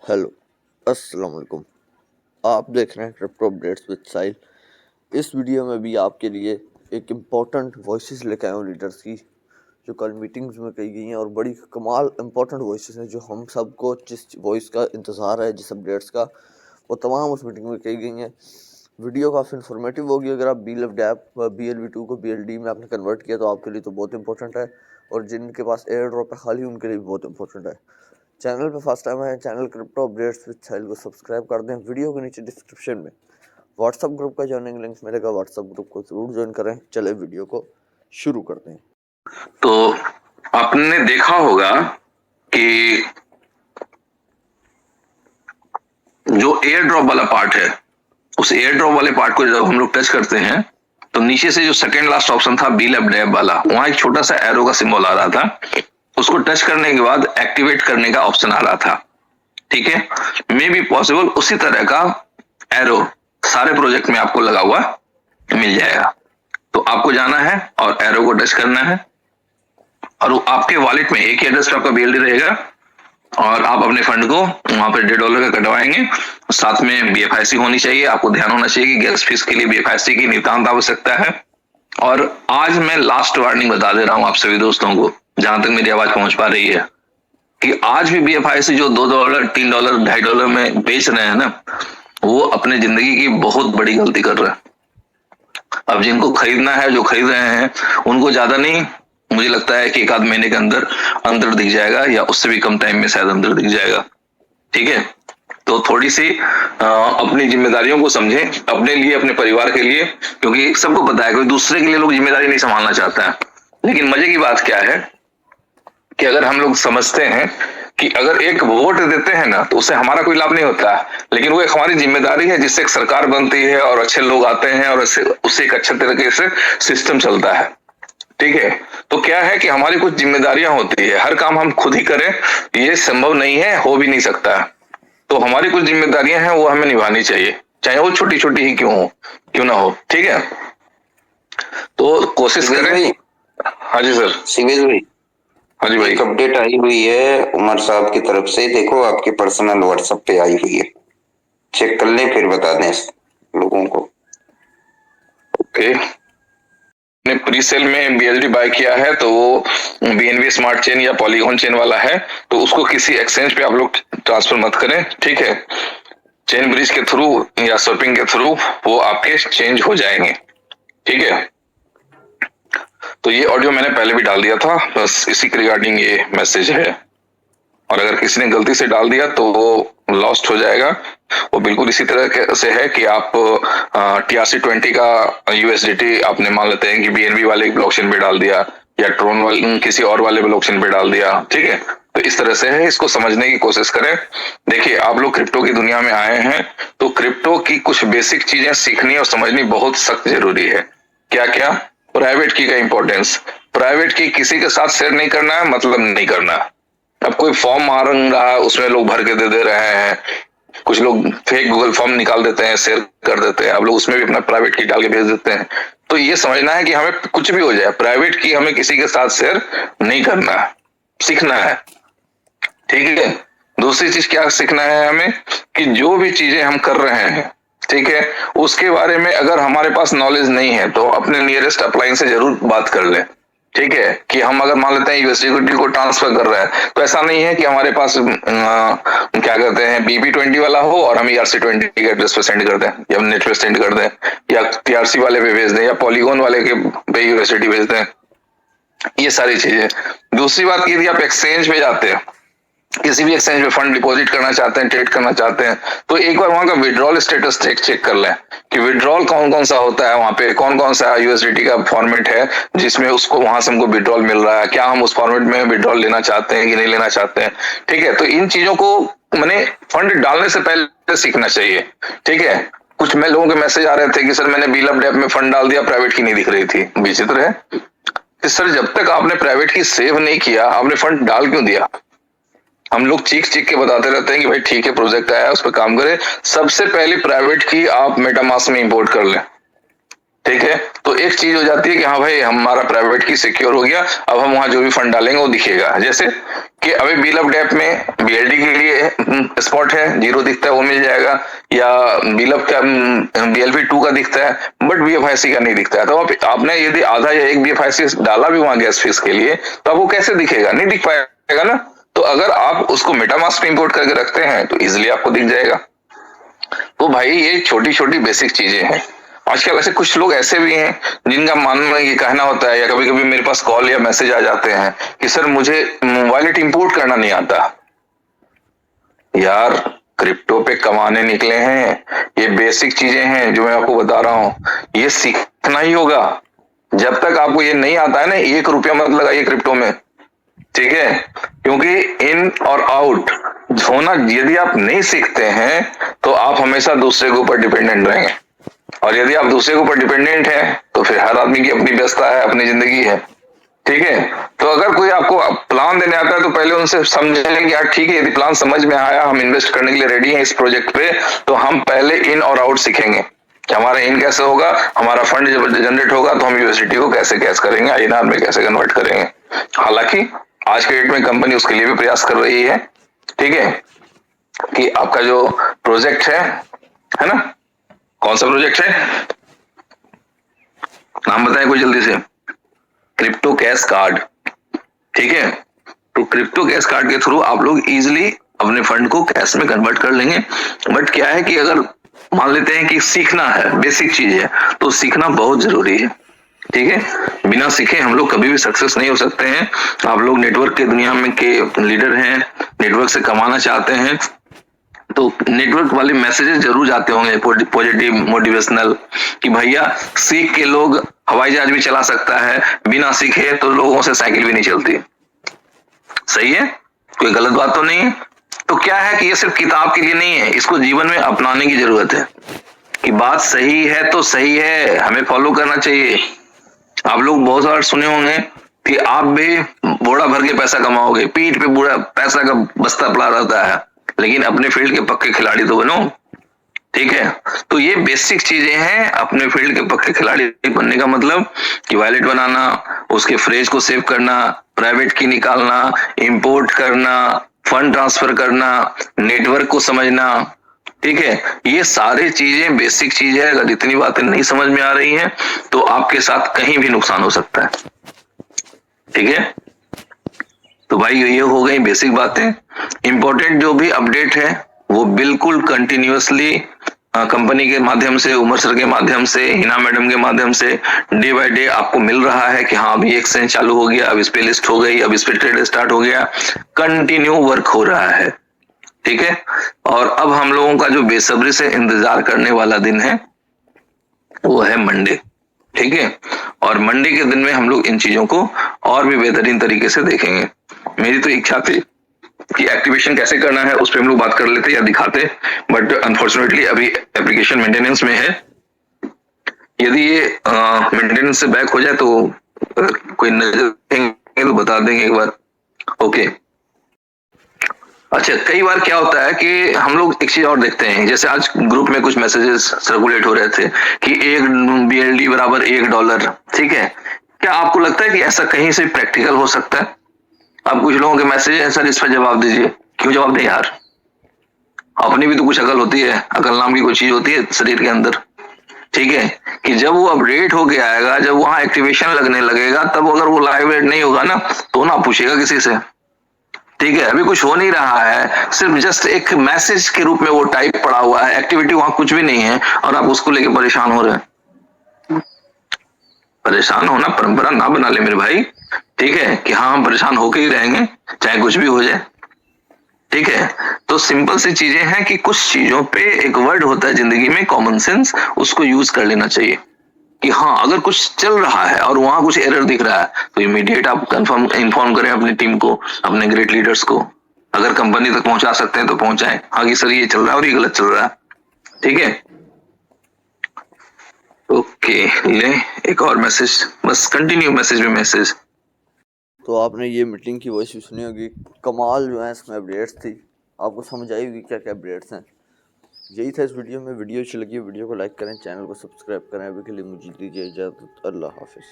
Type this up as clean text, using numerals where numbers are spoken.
Hello, अस्सलाम वालेकुम। आप देख रहे हैं क्रिप्टो अपडेट्स विद साहिल। इस वीडियो में भी आपके लिए एक इम्पोर्टेंट वॉइसेस लेकर आया हूँ लीडर्स की, जो कल मीटिंग्स में कही गई हैं और बड़ी कमाल इम्पोर्टेंट वॉइसेस हैं, जो हम सबको जिस वॉइस का इंतज़ार है, जिस अपडेट्स का, वो तमाम उस मीटिंग में कही गई हैं। वीडियो काफ़ी इन्फॉर्मेटिव होगी। अगर आप BLV2 को BLD में आपने कन्वर्ट किया तो आपके लिए तो बहुत इंपॉर्टेंट है, और जिनके पास एयर ड्रॉप है खाली उनके लिए भी बहुत इंपॉर्टेंट है। चैनल पे फर्स्ट टाइम है, चैनल क्रिप्टो अपडेट्स विद साहिल को सब्सक्राइब कर दें। वीडियो के नीचे डिस्क्रिप्शन में व्हाट्सअप ग्रुप का ज्वाइनिंग लिंक मिलेगा, व्हाट्सअप ग्रुप को जरूर ज्वाइन करें। चले वीडियो को शुरू करते हैं। तो आपने देखा होगा कि जो एयर ड्रॉप वाला पार्ट है, उस एयर ड्रॉप वाले पार्ट को जब हम लोग टच करते हैं तो नीचे से जो सेकेंड लास्ट ऑप्शन था बीलैब डैब वाला, वहां एक छोटा सा एरो का सिंबल आ रहा था। उसको टच करने के बाद एक्टिवेट करने का ऑप्शन आ रहा था। ठीक है, मे बी पॉसिबल उसी तरह का एरो सारे प्रोजेक्ट में आपको लगा हुआ मिल जाएगा। तो आपको जाना है और एरो को टच करना है, और आपके वॉलेट में एक ही एड्रेस पे आपका BLD रहेगा, और आप अपने फंड को वहां पर $1.5 का कटवाएंगे। साथ में BFIC होनी चाहिए। आपको ध्यान होना चाहिए कि गैस फीस के लिए BFIC की नितांत आवश्यकता है। और आज मैं लास्ट वार्निंग बता दे रहा हूं आप सभी दोस्तों को, जहां तक मेरी आवाज पहुंच पा रही है, कि आज भी BFIC जो $2, $3, $2.5 में बेच रहे हैं ना, वो अपने जिंदगी की बहुत बड़ी गलती कर रहे हैं। अब जिनको खरीदना है, जो खरीद रहे हैं, उनको ज्यादा नहीं, मुझे लगता है कि एक आध महीने के अंदर अंतर दिख जाएगा, या उससे भी कम टाइम में शायद अंतर दिख जाएगा। ठीक है, तो थोड़ी सी अपनी जिम्मेदारियों को समझें, अपने लिए, अपने परिवार के लिए, क्योंकि सबको पता है कोई दूसरे के लिए लोग जिम्मेदारी नहीं संभालना चाहता है। लेकिन मजे की बात क्या है कि अगर हम लोग समझते हैं कि अगर एक वोट देते हैं ना, तो उससे हमारा कोई लाभ नहीं होता है, लेकिन वो एक हमारी जिम्मेदारी है, जिससे एक सरकार बनती है और अच्छे लोग आते हैं, और उससे एक अच्छे तरीके से सिस्टम चलता है। ठीक है, तो क्या है कि हमारी कुछ जिम्मेदारियां होती है, हर काम हम खुद ही करें ये संभव नहीं है, हो भी नहीं सकता है। तो हमारी कुछ जिम्मेदारियां हैं, वो हमें निभानी चाहिए, चाहे वो छोटी छोटी ही क्यों ना हो। ठीक है, तो कोशिश करें। हाँ जी सर। शिवेश भाई, हाँ जी भाई। एक अपडेट आई हुई है उमर साहब की तरफ से, देखो आपके पर्सनल व्हाट्सएप पे आई हुई है, चेक कर लें फिर बता दें लोगों को। ओके, ने प्री सेल में BLD बाय किया है, तो वो BNB स्मार्ट चेन या पॉलीगॉन चेन वाला है, तो उसको किसी एक्सचेंज पे आप लोग ट्रांसफर मत करें। ठीक है, चेन ब्रिज के थ्रू या स्वैपिंग के थ्रू वो आपके चेंज हो जाएंगे। ठीक है, तो ये ऑडियो मैंने पहले भी डाल दिया था, बस इसी के रिगार्डिंग ये मैसेज है। और अगर किसी ने गलती से डाल दिया तो वो लॉस्ट हो जाएगा। वो बिल्कुल इसी तरह से है कि आप TRC20 का USDT आपने मान लेते हैं कि BNB वाले ब्लॉकचेन पे डाल दिया, या ट्रोन वाले किसी और वाले ब्लॉकचेन पे डाल दिया। ठीक है, तो इस तरह से है, इसको समझने की कोशिश करें। देखिए, आप लोग क्रिप्टो की दुनिया में आए हैं, तो क्रिप्टो की कुछ बेसिक चीजें सीखनी और समझनी बहुत सख्त जरूरी है। क्या क्या? प्राइवेट की का इंपॉर्टेंस, प्राइवेट की किसी के साथ शेयर नहीं करना है, मतलब नहीं करना। अब कोई फॉर्म मांग रहा है, उसमें लोग भर के दे रहे हैं, कुछ लोग फेक गूगल फॉर्म निकाल देते हैं, शेयर कर देते हैं, अब लोग उसमें भी अपना प्राइवेट की डाल के भेज देते हैं। तो ये समझना है कि हमें कुछ भी हो जाए, प्राइवेट की हमें किसी के साथ शेयर नहीं करना है, सीखना है। ठीक है, दूसरी चीज क्या सीखना है हमें, कि जो भी चीजें हम कर रहे हैं, ठीक है, उसके बारे में अगर हमारे पास नॉलेज नहीं है तो अपने नियरेस्ट अपलाइन से जरूर बात कर लें। ठीक है, कि हम अगर मान लेते हैं USDT को ट्रांसफर कर रहे हैं, तो ऐसा नहीं है कि हमारे पास क्या कहते हैं BB20 वाला हो और हम ERC20 के एड्रेस पे सेंड कर दें, या नेट पे सेंड कर दें, या TRC वाले पे भेज दें, या पॉलीगॉन वाले के पे USDT भेज दें। ये सारी चीजें। दूसरी बात, यदि आप एक्सचेंज पे जाते हैं, किसी भी एक्सचेंज में फंड डिपॉजिट करना चाहते हैं, ट्रेड करना चाहते हैं, तो एक बार वहां का विड्रॉल स्टेटस चेक कर लें कि विड्रॉल कौन कौन सा होता है, वहां पे कौन कौन सा USDT का फॉर्मेट है जिसमें उसको वहां से हमको विड्रॉल मिल रहा है, क्या हम उस फॉर्मेट में विड्रॉल लेना चाहते हैं कि नहीं लेना चाहते हैं। ठीक है, तो इन चीजों को मैंने फंड डालने से पहले सीखना चाहिए। ठीक है, कुछ में लोगों के मैसेज आ रहे थे कि सर मैंने बीलअप डैप में फंड डाल दिया, प्राइवेट की नहीं दिख रही थी। विचित्र है कि सर जब तक आपने प्राइवेट की सेव नहीं किया, आपने फंड डाल क्यों दिया? हम लोग चीख चीख के बताते रहते हैं कि भाई ठीक है, प्रोजेक्ट आया, उस पर काम करें। सबसे पहले प्राइवेट की आप मेटामास्क में इंपोर्ट कर लें। ठीक है। तो एक चीज हो जाती है कि हाँ भाई हमारा प्राइवेट की सिक्योर हो गया, अब हम वहां जो भी फंड डालेंगे वो दिखेगा। जैसे कि अभी बीलअप ऐप में बीएलडी के लिए स्पॉट है, जीरो दिखता है वो मिल जाएगा, या बीलअप का बीएलपी 2 का दिखता है बट बीएफआईसी का नहीं दिखता है। तो आपने यदि आधा या एक बीएफआईसी डाला भी वहां गैस फीस के लिए तो अब वो कैसे दिखेगा, नहीं दिख पाएगा ना। तो अगर आप उसको मेटामास्क में इंपोर्ट करके रखते हैं तो इजिली आपको दिख जाएगा। तो भाई ये छोटी छोटी बेसिक चीजें हैं। आजकल ऐसे कुछ लोग ऐसे भी हैं जिनका मानना ये कहना होता है, या कभी कभी मेरे पास कॉल या मैसेज आ जाते हैं कि सर मुझे वॉलेट इंपोर्ट करना नहीं आता। यार क्रिप्टो पे कमाने निकले हैं, ये बेसिक चीजें हैं जो मैं आपको बता रहा हूँ, ये सीखना ही होगा। जब तक आपको ये नहीं आता है ना, 1 रुपया मत लगाइए क्रिप्टो में, ठीक है। क्योंकि इन और आउट होना यदि आप नहीं सीखते हैं तो आप हमेशा दूसरे के ऊपर डिपेंडेंट रहेंगे, और यदि आप दूसरे के ऊपर डिपेंडेंट हैं तो फिर हर आदमी की अपनी व्यस्तता है, अपनी जिंदगी है, ठीक है। तो अगर कोई आपको प्लान देने आता है तो पहले उनसे समझें कि यार ठीक है, यदि प्लान समझ में आया, हम इन्वेस्ट करने के लिए रेडी हैं इस प्रोजेक्ट पे, तो हम पहले इन और आउट सीखेंगे कि हमारा इन कैसे होगा, हमारा फंड जब जनरेट होगा तो हम यूएसडीटी को कैसे कैश करेंगे, आईएनआर में कैसे कन्वर्ट करेंगे। हालांकि आज के डेट में कंपनी उसके लिए भी प्रयास कर रही है, ठीक है, कि आपका जो प्रोजेक्ट है ना, कौन सा प्रोजेक्ट है, नाम बताएं कोई जल्दी से। क्रिप्टो कैश कार्ड, ठीक है। तो क्रिप्टो कैश कार्ड के थ्रू आप लोग इजिली अपने फंड को कैश में कन्वर्ट कर लेंगे। बट क्या है कि अगर मान लेते हैं कि सीखना है, बेसिक चीज है, तो सीखना बहुत जरूरी है, ठीक है। बिना सीखे हम लोग कभी भी सक्सेस नहीं हो सकते हैं। आप लोग नेटवर्क के दुनिया में के लीडर हैं, नेटवर्क से कमाना चाहते हैं, तो नेटवर्क वाले मैसेजेस जरूर जाते होंगे पॉजिटिव मोटिवेशनल, कि भैया सीख के लोग हवाई जहाज भी चला सकता है, बिना सीखे तो लोगों से साइकिल भी नहीं चलती। सही है, कोई गलत बात तो नहीं है। तो क्या है कि ये सिर्फ किताब के लिए नहीं है, इसको जीवन में अपनाने की जरूरत है। कि बात सही है तो सही है, हमें फॉलो करना चाहिए। आप लोग बहुत बार सुने होंगे कि आप भी बोरा भर के पैसा कमाओगे, पीठ पे पूरा पैसा का बस्ता पड़ा रहता है, लेकिन अपने फील्ड के पक्के खिलाड़ी तो बनो, ठीक है। तो ये बेसिक चीजें हैं अपने फील्ड के पक्के खिलाड़ी बनने का मतलब, कि वॉलेट बनाना, उसके फ्रेज को सेव करना, प्राइवेट की निकालना, इंपोर्ट करना, फंड ट्रांसफर करना, नेटवर्क को समझना, ठीक है। ये सारी चीजें बेसिक चीज है। अगर इतनी बातें नहीं समझ में आ रही हैं तो आपके साथ कहीं भी नुकसान हो सकता है, ठीक है। तो भाई ये हो गई बेसिक बातें। इंपॉर्टेंट जो भी अपडेट है वो बिल्कुल कंटिन्यूअसली कंपनी के माध्यम से, उमर सर के माध्यम से, हिना मैडम के माध्यम से डे बाय डे आपको मिल रहा है कि हाँ अभी एक्सचेंज चालू हो गया, अब इस पे लिस्ट हो गई, अब इस पे ट्रेड स्टार्ट हो गया, कंटिन्यू वर्क हो रहा है, ठीक है। और अब हम लोगों का जो बेसब्री से इंतजार करने वाला दिन है वो है मंडे, ठीक है। और मंडे के दिन में हम लोग इन चीजों को और भी बेहतरीन तरीके से देखेंगे। मेरी तो इच्छा थी कि एक्टिवेशन कैसे करना है उस पर हम लोग बात कर लेते या दिखाते, बट अनफॉर्चुनेटली अभी एप्लीकेशन मेंटेनेंस में है। यदि ये मेंटेनेंस से बैक हो जाए तो कोई नजर देंगे तो बता देंगे एक बार, ओके। अच्छा, कई बार क्या होता है कि हम लोग एक चीज और देखते हैं, जैसे आज ग्रुप में कुछ मैसेजेस सर्कुलेट हो रहे थे कि एक बीएलडी बराबर $1, ठीक है। क्या आपको लगता है कि ऐसा कहीं से प्रैक्टिकल हो सकता है? अब कुछ लोगों के मैसेज है, सर इस पर जवाब दीजिए। क्यों जवाब दें यार, अपनी भी तो कुछ अकल होती है, अकल नाम की कोई चीज होती है शरीर के अंदर, ठीक है। कि जब वो अपडेट होके आएगा, जब वहां एक्टिवेशन लगने लगेगा, तब अगर वो लाइव एड नहीं होगा ना तो ना पूछेगा किसी से, ठीक है। अभी कुछ हो नहीं रहा है, सिर्फ जस्ट एक मैसेज के रूप में वो टाइप पड़ा हुआ है, एक्टिविटी वहां कुछ भी नहीं है, और आप उसको लेके परेशान हो रहे हैं। परेशान होना परंपरा ना बना ले मेरे भाई, ठीक है, कि हाँ हम परेशान होके ही रहेंगे चाहे कुछ भी हो जाए, ठीक है। तो सिंपल सी चीजें हैं कि कुछ चीजों पे एक वर्ड होता है जिंदगी में, कॉमन सेंस, उसको यूज कर लेना चाहिए। कि हाँ अगर कुछ चल रहा है और वहां कुछ एरर दिख रहा है तो इमीडिएट आप कंफर्म इन्फॉर्म करें अपनी टीम को, अपने ग्रेट लीडर्स को। अगर कंपनी तक पहुंचा सकते हैं तो पहुंचाएं, हाँ कि सर ये चल रहा है और ये गलत चल रहा है, ठीक है। ओके, ले एक और मैसेज, बस कंटिन्यू मैसेज में मैसेज। तो आपने ये मीटिंग की वॉइस भी सुनी होगी, कमाल जो है इसमें अपडेट्स थी, आपको समझ आई होगी क्या क्या अपडेट्स हैं। यही था इस वीडियो में। वीडियो अच्छी लगी वीडियो को लाइक करें, चैनल को सब्सक्राइब करें। अभी के लिए मुझे दीजिए इजाज़त। अल्लाह हाफिज़।